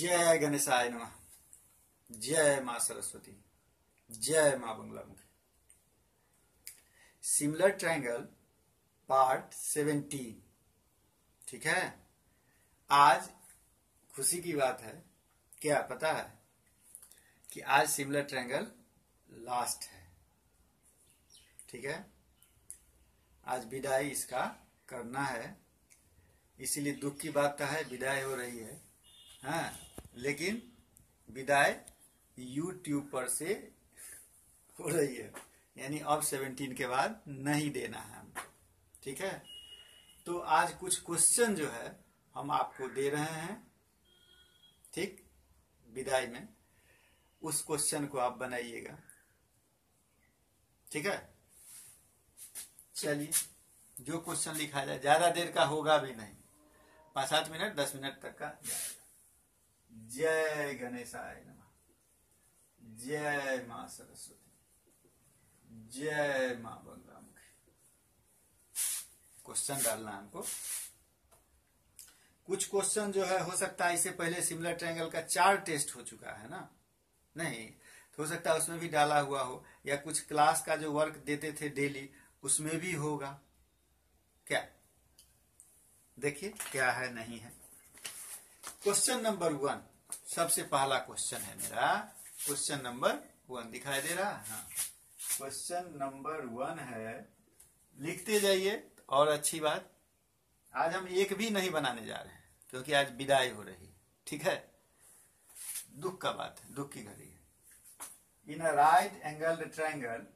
जय गणेशाय नमः। जय मां सरस्वती। जय मां बंगलामुखी। Similar triangle part 17। ठीक है, आज खुशी की बात है, क्या पता है कि आज सिमिलर ट्रायंगल लास्ट है। ठीक है, आज विदाई इसका करना है, इसीलिए दुख की बात तो है, विदाई हो रही है। हाँ, लेकिन विदाई YouTube पर से हो रही है, यानी अब 17 के बाद नहीं देना है हमको। ठीक है, तो आज कुछ क्वेश्चन जो है हम आपको दे रहे हैं, ठीक, विदाई में उस क्वेश्चन को आप बनाइएगा। ठीक है, चलिए, जो क्वेश्चन लिखा जाए, ज्यादा देर का होगा भी नहीं, 5-7 मिनट 10 मिनट तक का जाएगा। जय गणेशाय नमः। जय मां सरस्वती। जय मां बंगलामुखी। क्वेश्चन डालना हमको। कुछ क्वेश्चन जो है, हो सकता है इससे पहले सिमिलर ट्रायंगल का 4 टेस्ट हो चुका है ना, नहीं तो हो सकता है उसमें भी डाला हुआ हो, या कुछ क्लास का जो वर्क देते थे डेली उसमें भी होगा। क्या देखिए क्या है, नहीं है। क्वेश्चन नंबर 1, सबसे पहला क्वेश्चन है मेरा। क्वेश्चन नंबर 1 दिखाई दे रहा है? हाँ, क्वेश्चन नंबर 1 है, लिखते जाइए। और अच्छी बात, आज हम एक भी नहीं बनाने जा रहे हैं क्योंकि आज विदाई हो रही है। ठीक है, दुख का बात है, दुख की घड़ी है। In a right angled triangle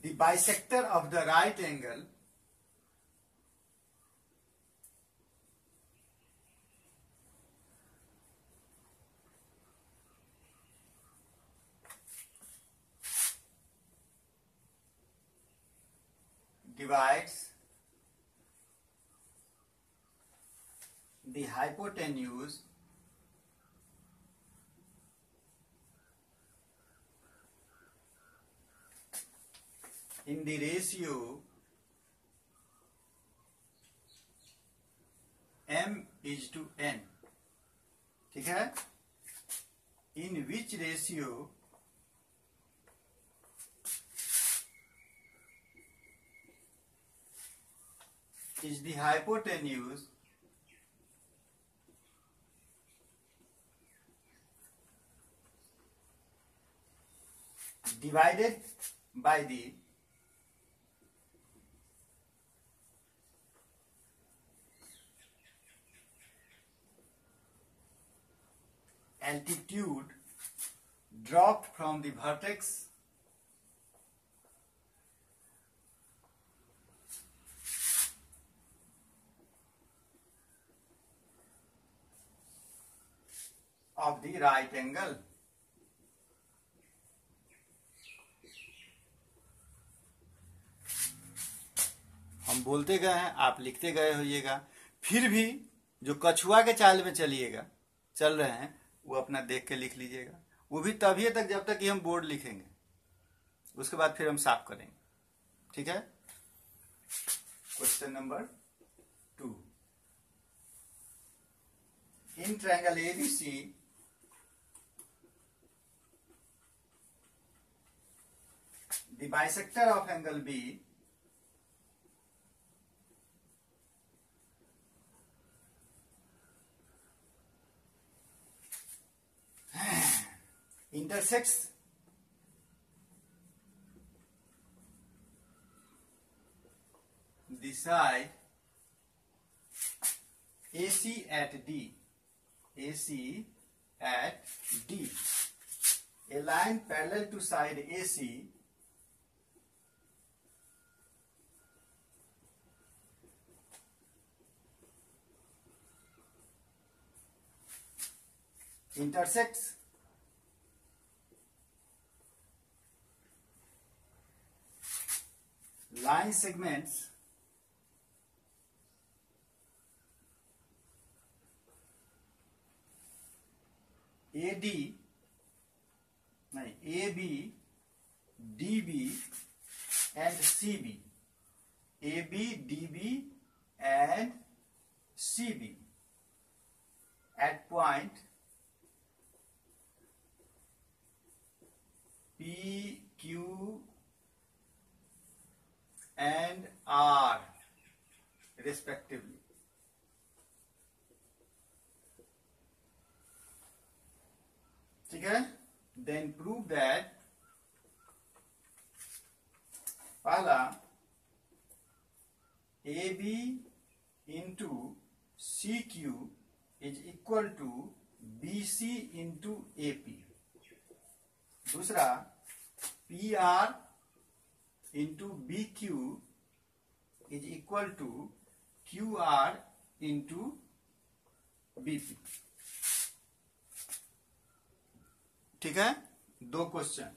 the bisector of the right angle divides the hypotenuse in the ratio m:n। ठीक है, in which ratio is the hypotenuse divided by the altitude dropped from the vertex of the right angle। हम बोलते गए हैं, आप लिखते गए होइएगा। फिर भी जो कछुआ के चाल में चल रहे हैं, वो अपना देख के लिख लीजिएगा। वो भी तभी तक जब तक कि हम बोर्ड लिखेंगे, उसके बाद फिर हम साफ करेंगे। ठीक है, question number 2, in triangle ABC the bisector of angle B intersects the side AC at D, AC at D, a line parallel to side AC intersects line segments AD नहीं, A B D B and C B, A B D B and C B at point P Q and R respectively. ठीक है, then prove that पहला A B into C Q is equal to B C into A P, दूसरा P R into B Q is equal to Q R into B P. ठीक है, दो question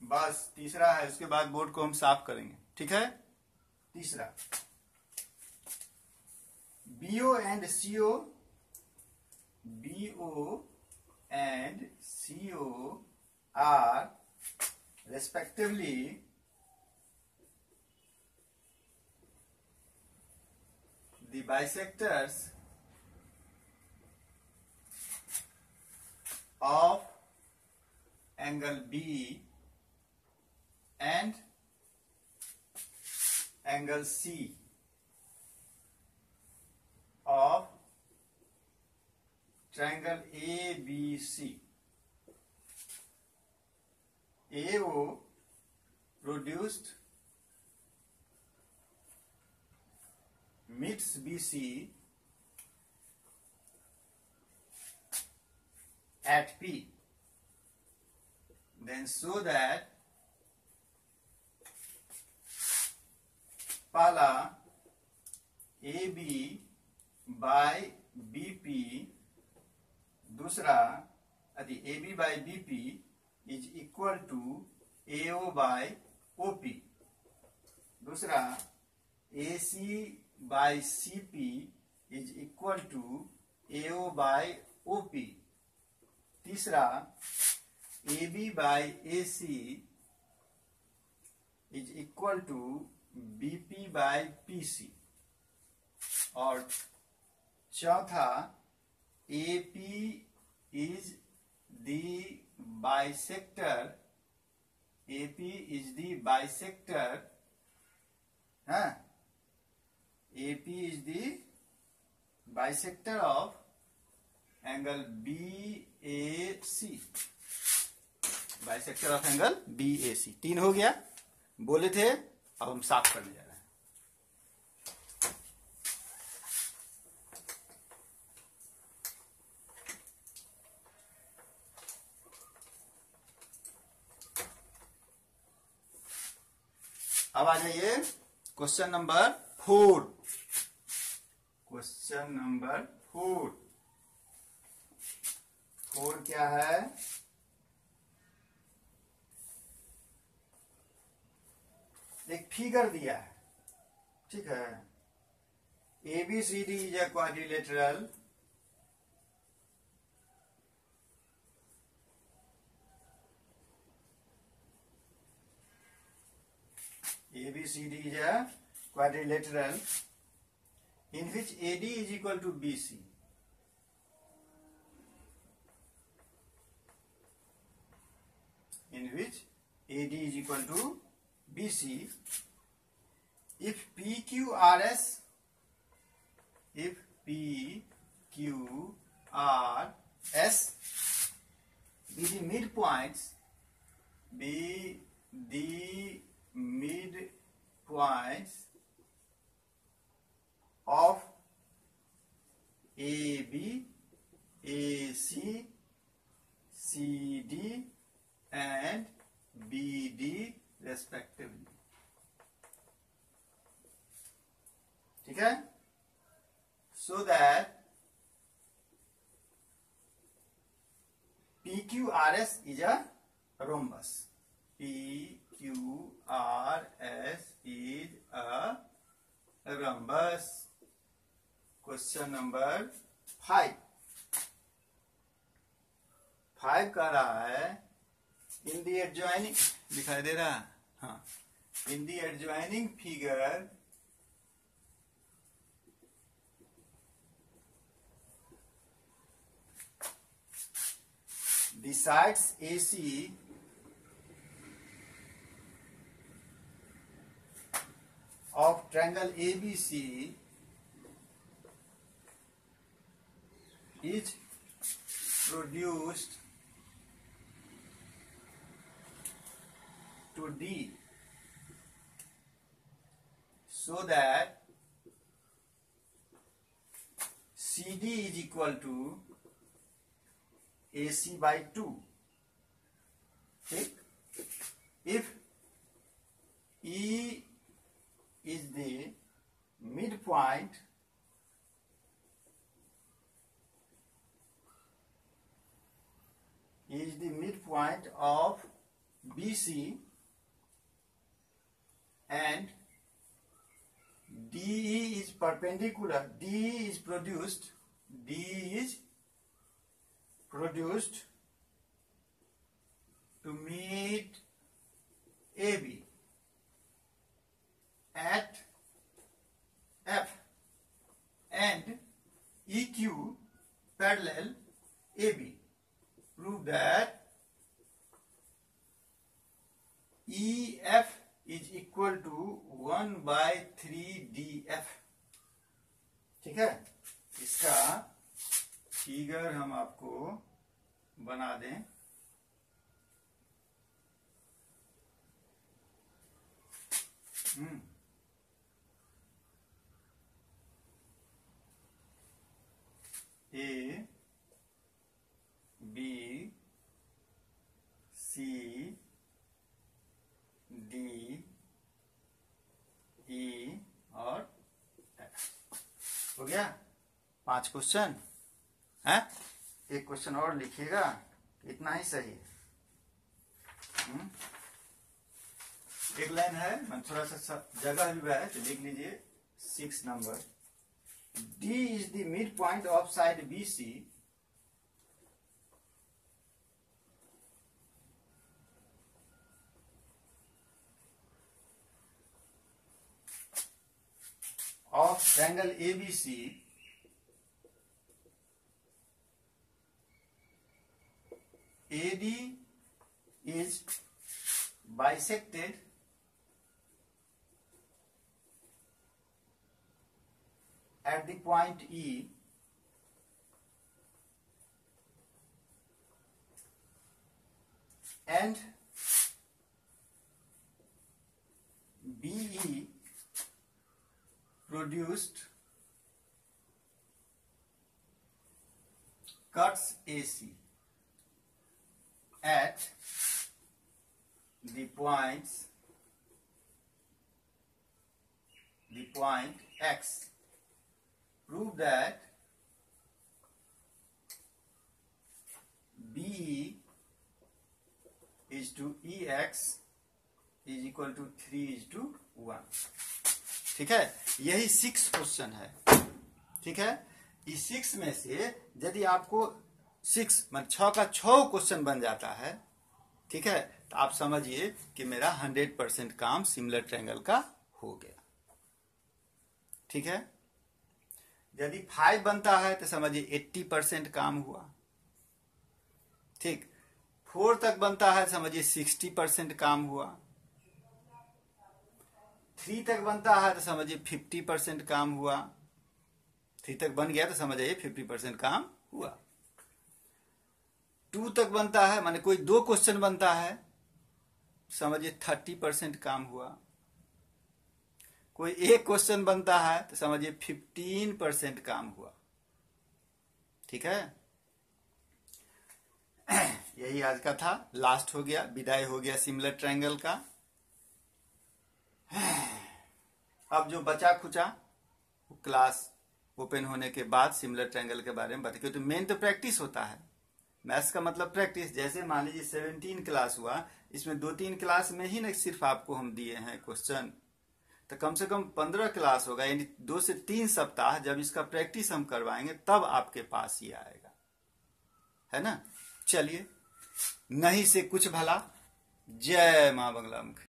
बस, तीसरा है, उसके बाद बोर्ड को हम साफ करेंगे। ठीक है, तीसरा BO and CO, BO and CO are respectively the bisectors of angle B and angle C of triangle ABC. AO produced meets BC at P, then show that pala AB by BP, दूसरा यदि AB by BP is equal to AO by OP, दूसरा AC by CP is equal to AO by OP, तीसरा AB by AC is equal to BP by PC, और चौथा AP is the bisector, AP is the bisector, हाँ, AP is the bisector of angle BAC, bisector of angle BAC। तीन हो गया, बोले थे, अब हम साफ करने जा रहे हैं। अब आ जाइए क्वेश्चन नंबर 4। क्वेश्चन नंबर 4 क्या है? एक फिगर दिया है, ठीक है। ABCD is a quadrilateral, ABCD is a quadrilateral in which AD is equal to BC. In which AD is equal to BC. If PQRS, if PQRS be the midpoints, of AB, AC, CD and BD respectively, ठीक है। So that PQRS is a rhombus, PQRS is a rhombus। Question number 5 कह रहा है इन the adjoining दिखाई दे रहा, हाँ, in the adjoining figure the sides AC of triangle ABC is produced to D so that CD is equal to AC by 2. ठीक, if E is the midpoint of BC and DE is perpendicular, DE is produced to meet AB at F and EQ parallel AB. Prove that EF is equal to 1/3 DF. ठीक है, इसका figure हम आपको बना दें। A B C D E और F हो गया। 5 क्वेश्चन है, एक क्वेश्चन और लिखिएगा, इतना ही सही। एक लाइन है, मैं थोड़ा सा जगह भी है तो लिख लीजिए। 6 number, D is the midpoint of side BC of triangle ABC AD is bisected at the point E and BE produced cuts AC at the point X. Prove that BE is to EX is equal to 3:1। ठीक है, यही 6 question है। ठीक है, इस 6 में से यदि आपको 6 मतलब 6 का 6 क्वेश्चन बन जाता है, ठीक है, तो आप समझिए कि मेरा 100% काम सिमिलर ट्रायंगल का हो गया। ठीक है, यदि 5 बनता है तो समझिए 80% काम हुआ। ठीक, 4 तक बनता है समझिए 60% काम हुआ। 3 तक बनता है तो समझिए 50% काम हुआ। 3 तक बन गया तो समझिए 50% काम हुआ। 2 तक बनता है, माने कोई 2 क्वेश्चन बनता है, समझिए 30% काम हुआ। कोई 1 क्वेश्चन बनता है तो समझिए 15% काम हुआ। ठीक है, यही आज का था, लास्ट हो गया, विदाई हो गया सिमिलर ट्रायंगल का। अब जो बचा खुचा क्लास ओपन होने के बाद सिमिलर ट्रायंगल के बारे में बताइए, क्योंकि मेन तो प्रैक्टिस होता है। मैथ्स का मतलब प्रैक्टिस। जैसे मान लीजिए 17 क्लास हुआ, इसमें 2-3 क्लास में ही ना सिर्फ आपको हम दिए हैं क्वेश्चन, तो कम से कम 15 क्लास होगा, यानी 2 से 3 सप्ताह जब इसका प्रैक्टिस हम करवाएंगे तब आपके पास ये आएगा, है ना। चलिए, नहीं से कुछ भला। जय माँ बंगला मुखी।